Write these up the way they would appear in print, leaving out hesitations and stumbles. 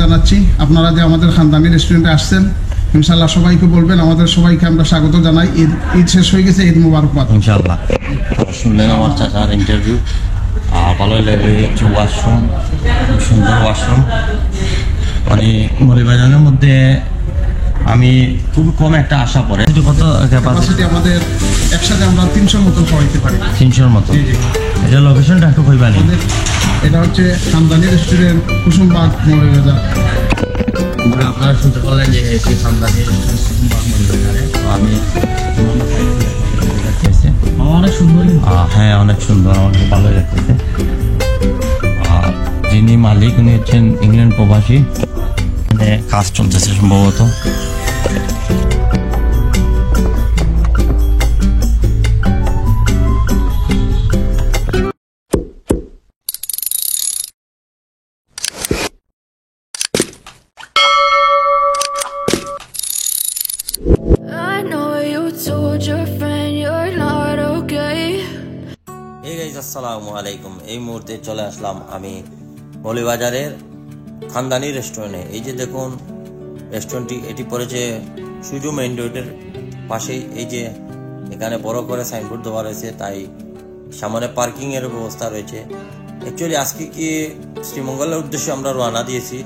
জানাচ্ছি। আপনারা যে আমাদের খানদানি রেস্টুরেন্টে আসছেন, ইনশাআল্লাহ সবাইকে বলবেন আমাদের সবাইকে আমরা স্বাগত জানাই। ঈদ শেষ হয়ে গেছে, ঈদ মুবারকবাদ। ইনশাআল্লাহ শুনলেন আমার চাচার ইন্টারভিউ, ভালোই লাগে। ওয়াশরুম, সুন্দর ওয়াশরুম। মানে মৌলভীবাজারের মধ্যে আমি খুব কম একটা আশা পড়ে। কত ক্যাপাসিটি? আমাদের একসাথে আমরা 300 মতো খাওয়াইতে পারি। 300 মতো? এটা লোকেশনটা একটু কইবানি? এটা হচ্ছে খানদানি রেস্টুরেন্ট, কুসুমবাগ, মৌলভীবাজার। আপনারা শুনতে পারলেন যে এটি খানদানি রেস্টুরেন্ট, কুসুমবাগ, মৌলভীবাজারে। আমি অনেক সুন্দর। হ্যাঁ, অনেক সুন্দর, আমাকে ভালো লাগতেছে। আর যিনি মালিক উনি হচ্ছেন ইংল্যান্ড প্রবাসী। কাজ চলতেছে সম্ভবত। আসসালামু আলাইকুম। এই মুহূর্তে চলে আসলাম আমি মৌলভীবাজারের খানদানি রেস্টুরেন্টে। এই যে দেখুন রেস্টুরেন্টটি, এটি পড়েছে সুজু মেইন রোডের পাশেই। এই যে এখানে বড় করে সাইনবোর্ড দেওয়া রয়েছে, তাই সামনে পার্কিং এর ব্যবস্থা রয়েছে। অ্যাকচুয়ালি আজকে কি শ্রীমঙ্গলের উদ্দেশ্যে আমরা রওনা দিয়েছি,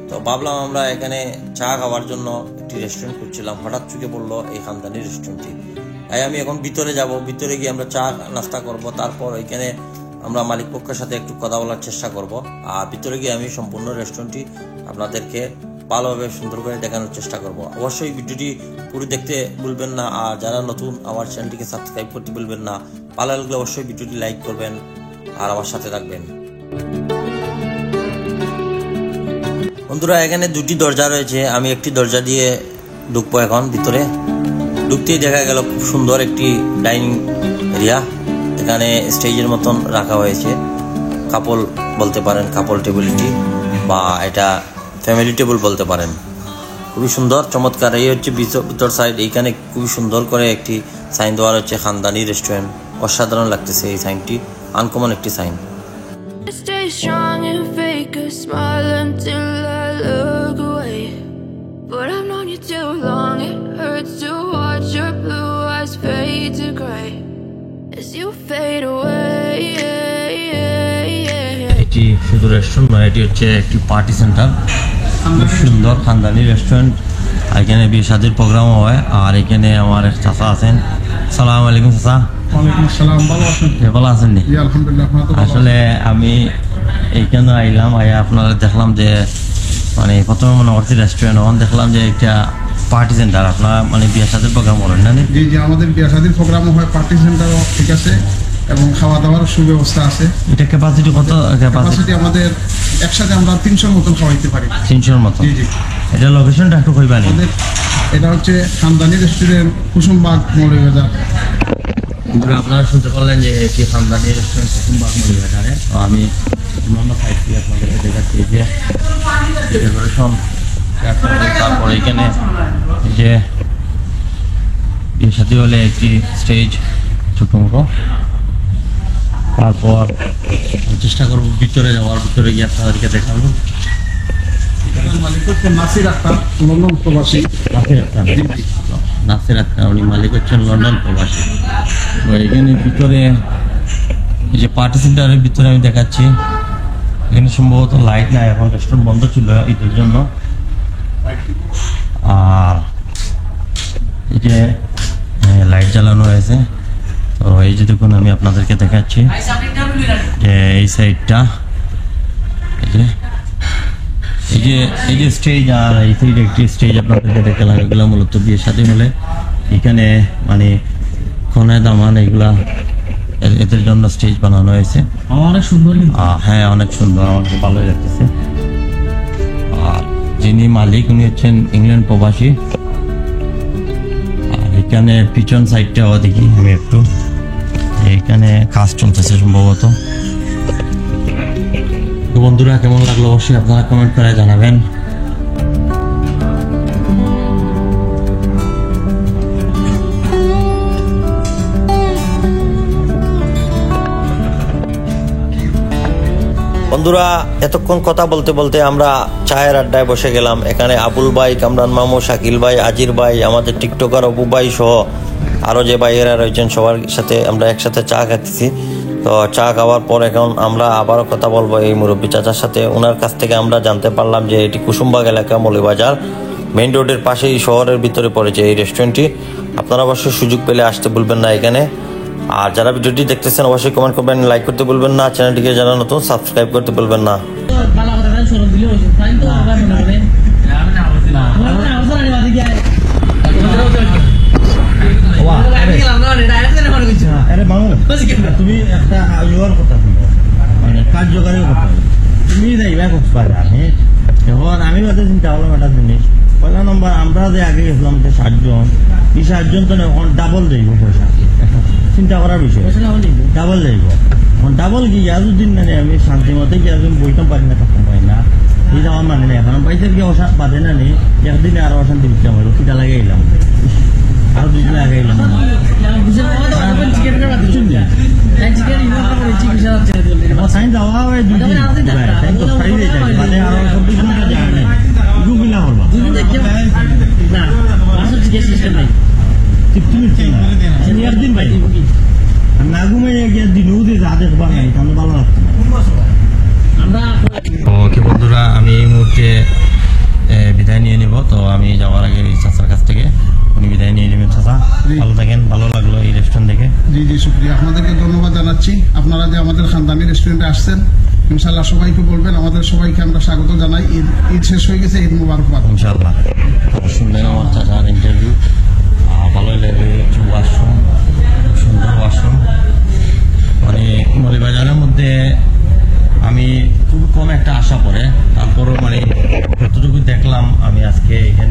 তো ভাবলাম আমরা এখানে চা খাওয়ার জন্য একটি রেস্টুরেন্ট খুঁজছিলাম। হঠাৎ চোখে পড়লো এই খানদানি রেস্টুরেন্টটি, তাই আমি এখন ভিতরে যাব। ভিতরে গিয়ে আমরা চা নাস্তা করব, তারপর এখানে আমরা মালিক পক্ষের সাথে একটু কথা বলার চেষ্টা করব। আর ভিতরে গিয়ে আমি সম্পূর্ণ রেস্টুরেন্টটি আপনাদেরকে ভালোভাবে সুন্দর করে দেখানোর চেষ্টা করব। অবশ্যই ভিডিওটি পুরো দেখতে ভুলবেন না, আর যারা নতুন আমার চ্যানেলটিকে সাবস্ক্রাইব করতে ভুলবেন না। ভালো লাগলে অবশ্যই ভিডিওটি লাইক করবেন আর আমার সাথে থাকবেন। বন্ধুরা, এখানে দুটি দরজা রয়েছে, আমি একটি দরজা দিয়ে ঢুকবো এখন ভিতরে। ঢুকতেই দেখা গেল খুব সুন্দর একটি ডাইনিং এরিয়া। এখানে স্টেজের মতন রাখা হয়েছে, কাপল বলতে পারেন, কাপল টেবিলটি, বা এটা ফ্যামিলি টেবিল বলতে পারেন। খুবই সুন্দর, চমৎকার। এই হচ্ছে ভিতর সাইড। এইখানে খুবই সুন্দর করে একটি সাইন দেওয়া হচ্ছে খানদানি রেস্টুরেন্ট। অসাধারণ লাগতেছে এই সাইনটি, আনকমন একটি সাইন। এটি শুধু রেস্টুরেন্ট নয়, এটি হচ্ছে একটি পার্টি সেন্টার। খুব সুন্দর খানদানি রেস্টুরেন্ট। এখানে বিয়ে শাদির প্রোগ্রাম হয়। আর এখানে আমার চাচা আছেন। সালাম আলাইকুম চাচা। ভালো আছেন? আসলে আমি এইখানে আইলাম, আপনারা দেখলাম যে মানে প্রথমে মনে করছি রেস্টুরেন্ট, ওখানে দেখলাম যে একটা পার্টি সেন্টার। আপনারা মানে বিয়ে শাদির প্রোগ্রাম করেন না? জি জি, আমাদের বিয়ে শাদির প্রোগ্রামও হয়, পার্টি সেন্টারও ঠিক আছে, এবং খাওয়া দাওয়ার সুব্যবস্থা আছে। এটা ক্যাপাসিটি কত? ক্যাপাসিটি আমাদের একসাথে আমরা 300 মতন খাওয়াইতে পারি। 300 মতো? জি জি। এটা লোকেশনটা একটু কইবানি? এটা হচ্ছে খানদানি রেস্টুরেন্ট, কুসুমবাগ, মৌলভীবাজার। আপনারা শুনতে পারলেন যে এটি খানদানি রেস্টুরেন্ট, কুসুমবাগ, মৌলভীবাজারে। তো আমি অন্যান্য সাইডটি আপনাদেরকে দেখাচ্ছি। যে ডেকোরেশন, তারপরে এখানে যে বিয়ে শাদী হলে একটি স্টেজ ছোট মতো। তারপর চেষ্টা করবো ভিতরে যাওয়ার, ভিতরে গিয়ে আপনাদেরকে দেখাবো। নাসির আক্তার, লন্ডন প্রবাসী। নাসির আক্তার, উনি মালিক হচ্ছেন লন্ডন প্রবাসী। তো এখানে ভিতরে এই যে পার্টি সেন্টারের ভিতরে আমি দেখাচ্ছি। এখানে সম্ভবত লাইট নাই, এখন রেস্টুরেন্ট বন্ধ ছিল ঈদের জন্য। আর এই যে লাইট জ্বালানো হয়েছে। তো এই যে দেখুন, আমি আপনাদেরকে দেখাচ্ছি যে এই সাইডটা, এই যে স্টেজ, আর এই সাইডে একটি স্টেজ আপনাদেরকে দেখালাম। এগুলো মূলত বিয়ে শাদী হলে এখানে মানে কনে দামান এগুলা এদের জন্য স্টেজ বানানো হয়েছে। অনেক সুন্দর। হ্যাঁ, অনেক সুন্দর, আমাকে ভালোই লাগতেছে। আর যিনি মালিক উনি হচ্ছেন ইংল্যান্ড প্রবাসী। আর এখানে পিছন সাইডটাও দেখি আমি একটু, এখানে কাজ চলতেছে সম্ভবত। তো বন্ধুরা, কেমন লাগলো অবশ্যই আপনারা কমেন্ট করে জানাবেন। বন্ধুরা, এতক্ষণ কথা বলতে বলতে আমরা চায়ের আড্ডায় বসে গেলাম। এখানে আবুল ভাই, কামরান মামু, শাকিল ভাই, আজির ভাই, আমাদের টিকটকার অপু ভাই সহ আরও যে ভাইয়েরা রয়েছেন সবার সাথে আমরা একসাথে চা খাচ্ছি। তো চা খাওয়ার পর এখন আমরা আবারও কথা বলবো এই মুরব্বী চাচার সাথে। ওনার কাছ থেকে আমরা জানতে পারলাম যে এটি কুসুমবাগ এলাকা, মৌলভীবাজার মেইন রোডের পাশেই শহরের ভিতরে পড়েছে এই রেস্টুরেন্টটি। আপনারা অবশ্যই সুযোগ পেলে আসতে ভুলবেন না এখানে। আর যারা ভিডিওটি দেখতেছেন অবশ্যই কমেন্ট করবেন, লাইক করতে ভুলবেন না, চ্যানেলটিকে যারা নতুন সাবস্ক্রাইব করতে ভুলবেন না। আরে মামু, তুমি একটা ইউর কথা শুনো, মানে কার্যকারী কথা। তুমি যাইবা কক্সবাজার, হ্যাঁ? এখন আমি বাদে চিন্তা করলাম একটা জিনিস। পয়লা নম্বর, আমরা যে আগে গেছিলাম 7 জন, এই 7 জন তো এখন ডাবল যাইব পয়সা। চিন্তা করার বিষয়, ডাবল যাইব। এখন ডাবল কি দুদিন মানে আমি শান্তি মতে কি একদিন বইতাম পারি না, থাকতাম পারি না, এই যাওয়ার মানে না। এখন পাইতে কি বাদে না নেই, একদিনে আরো অশান্তি দিতাম হইলো, কিটা লাগে এলাম, আরো 2 দিন আগে এলাম। সাইন যাওয়া হয় 2 দিন, সাইন তো ফাই দিয়ে যায়, মানে আরো 24 ঘন্টা যায় নাই, গুগিলা করবা একদিন পাই না ঘুমাই গিয়ে দিনও দিয়ে যা দেখবা নাই, তাহলে ভালো লাগতো না। ওকে বন্ধুরা, আমি এই মুহূর্তে বিদায় নিয়ে নিব। তো আমি যাওয়ার আগে চাচার কাছ থেকে উনি বিদায় নিয়ে নেবেন। চাচা ভালো থাকেন, ভালো লাগলো এই রেস্টুরেন্ট দেখে। জি জি, শুক্রিয়া, আপনাদেরকে ধন্যবাদ জানাচ্ছি। আপনারা যে আমাদের খানদানি রেস্টুরেন্টে আসছেন, ইনশাল্লাহ সবাইকে বলবেন, আমাদের সবাইকে আমরা স্বাগত জানাই। ঈদ শেষ হয়ে গেছে, ঈদ মুবারকবাদ। ইনশাআল্লাহ। শুনলেন আমার চাচার ইন্টারভিউ, ভালোই লাগে। ওয়াশরুম, সুন্দর ওয়াশরুম, মানে মৌলভীবাজারের মধ্যে আমি খুব কম একটা আশা পড়ে, তারপরও মানে যতটুকু দেখলাম আমি আজকে এখানে